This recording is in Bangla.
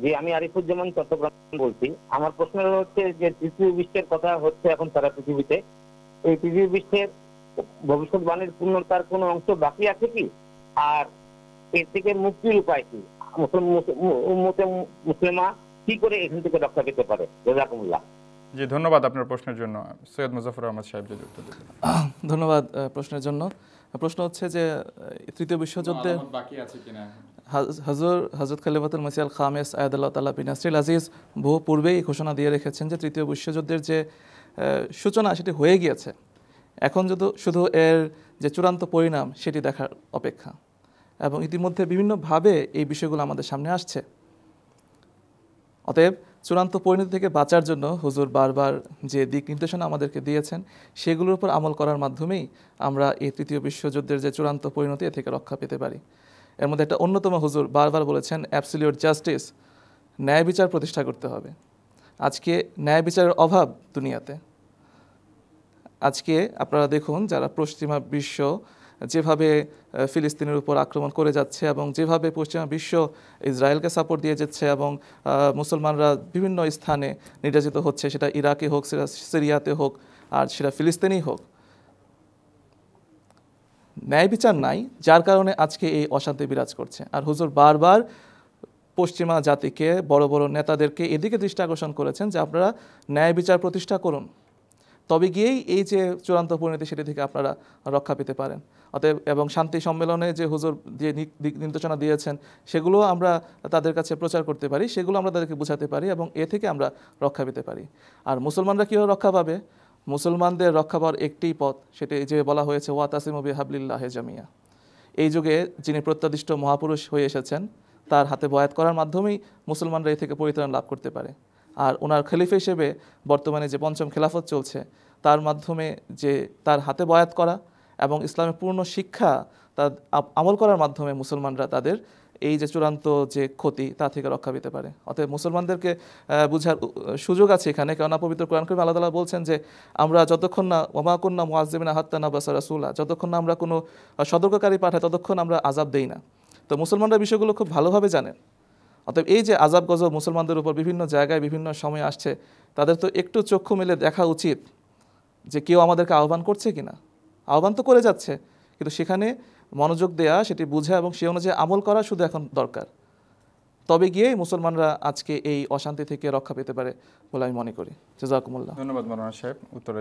জি, আমি আরিফুজ্জামান চট্টগ্রাম বলছি। আমার প্রশ্ন হচ্ছে যে তৃতীয় বিশ্বের কথা হচ্ছে এখন সারা পৃথিবীতে। এই তৃতীয় বিশ্বের ভবিষ্যৎবাণীর পূর্ণতার কোনো অংশ বাকি আছে কি? আর এর থেকে মুক্তির উপায় কি? উম্মতে মুসলিমা কি করে এখান থেকে রক্ষা পেতে পারে? জাযাকুমুল্লাহ। জি, ধন্যবাদ আপনার প্রশ্নের জন্য। সৈয়দ মুজাফফর আহমদ সাহেব যদি উত্তর দিতেন। ধন্যবাদ প্রশ্নের জন্য। প্রশ্ন হচ্ছে যে তৃতীয় বিশ্বযুদ্ধে বাকি আছে কিনা। হযরত খলিফাতুল মসিহ আল খামেস আয়াদুল্লাহ তাআলা বিন নাসরিল আজিজ বহু পূর্বেই ঘোষণা দিয়ে রেখেছেন যে তৃতীয় বিশ্বযুদ্ধের যে সূচনা সেটি হয়ে গিয়েছে। এখন শুধু এর যে চূড়ান্ত পরিণাম সেটি দেখার অপেক্ষা, এবং ইতিমধ্যে বিভিন্নভাবে এই বিষয়গুলো আমাদের সামনে আসছে। অতএব চূড়ান্ত পরিণতি থেকে বাঁচার জন্য হুজুর বারবার যে দিক নির্দেশনা আমাদেরকে দিয়েছেন সেগুলোর উপর আমল করার মাধ্যমেই আমরা এই তৃতীয় বিশ্বযুদ্ধের যে চূড়ান্ত পরিণতি এ থেকে রক্ষা পেতে পারি। এর মধ্যে একটা অন্যতম হুজুর বারবার বলেছেন অ্যাবসলিউট জাস্টিস, ন্যায় বিচার প্রতিষ্ঠা করতে হবে। আজকে ন্যায় বিচারের অভাব দুনিয়াতে। আজকে আপনারা দেখুন যারা পশ্চিমা বিশ্ব যেভাবে ফিলিস্তিনের উপর আক্রমণ করে যাচ্ছে এবং যেভাবে পশ্চিমা বিশ্ব ইসরায়েলকে সাপোর্ট দিয়ে যাচ্ছে এবং মুসলমানরা বিভিন্ন স্থানে নির্যাতিত হচ্ছে, সেটা ইরাকে হোক, সেটা সিরিয়াতে হোক, আর সেটা ফিলিস্তিনেই হোক, ন্যায় বিচার নাই, যার কারণে আজকে এই অশান্তি বিরাজ করছে। আর হুজুর বারবার পশ্চিমা জাতিকে, বড় বড় নেতাদেরকে এদিকে দৃষ্টি আকর্ষণ করেছেন যে আপনারা ন্যায় বিচার প্রতিষ্ঠা করুন, তবে গিয়েই এই যে চূড়ান্ত পরিণতি সেটি থেকে আপনারা রক্ষা পেতে পারেন। অতএব এবং শান্তি সম্মেলনে যে হুজুর দিয়ে দিক নির্দেশনা দিয়েছেন সেগুলো আমরা তাদের কাছে প্রচার করতে পারি, সেগুলো আমরা তাদেরকে বোঝাতে পারি এবং এ থেকে আমরা রক্ষা পেতে পারি। আর মুসলমানরা কীভাবে রক্ষা পাবে? মুসলমানদের রক্ষা পাওয়ার একটিই পথ, সেটি যে বলা হয়েছে ওয়াতাসিমু বিহাবলিল্লাহি জামিয়া। এই যুগে যিনি প্রত্যাদিষ্ট মহাপুরুষ হয়ে এসেছেন তার হাতে বয়াত করার মাধ্যমেই মুসলমানরা এ থেকে পরিত্রাণ লাভ করতে পারে। আর ওনার খলিফা হিসেবে বর্তমানে যে পঞ্চম খেলাফত চলছে তার মাধ্যমে যে তার হাতে বয়াত করা এবং ইসলামের পূর্ণ শিক্ষা তার আমল করার মাধ্যমে মুসলমানরা তাদের এই যে চূড়ান্ত যে ক্ষতি তা থেকে রক্ষা পেতে পারে। অতএব মুসলমানদেরকে বুঝার সুযোগ আছে এখানে, কেননা পবিত্র কোরআন কারীমে আল্লাহ তাআলা বলছেন যে আমরা যতক্ষণ না ওমা কুন্না মুআযযিবিনা হাত্তা নাবআসা রাসূলা, যতক্ষণ না আমরা কোনো সতর্ককারী পাঠাই ততক্ষণ আমরা আযাব দেই না। তো মুসলমানরা বিষয়গুলো খুব ভালোভাবে জানেন। অতএব এই যে আযাব গজব মুসলমানদের উপর বিভিন্ন জায়গায় বিভিন্ন সময় আসছে, তাদের তো একটু চক্ষু মেলে দেখা উচিত যে কেউ আমাদেরকে আহ্বান করছে কিনা। আহ্বান তো করে যাচ্ছে, কিন্তু সেখানে মনোযোগ দেয়া, সেটি বোঝা এবং সে অনুযায়ী আমল করা শুধু এখন দরকার। তবে গিয়ে মুসলমানরা আজকে এই অশান্তি থেকে রক্ষা পেতে পারে বলে আমি মনে করি। জাযাকুমুল্লাহ। ধন্যবাদ মাওলানা সাহেব উত্তরে।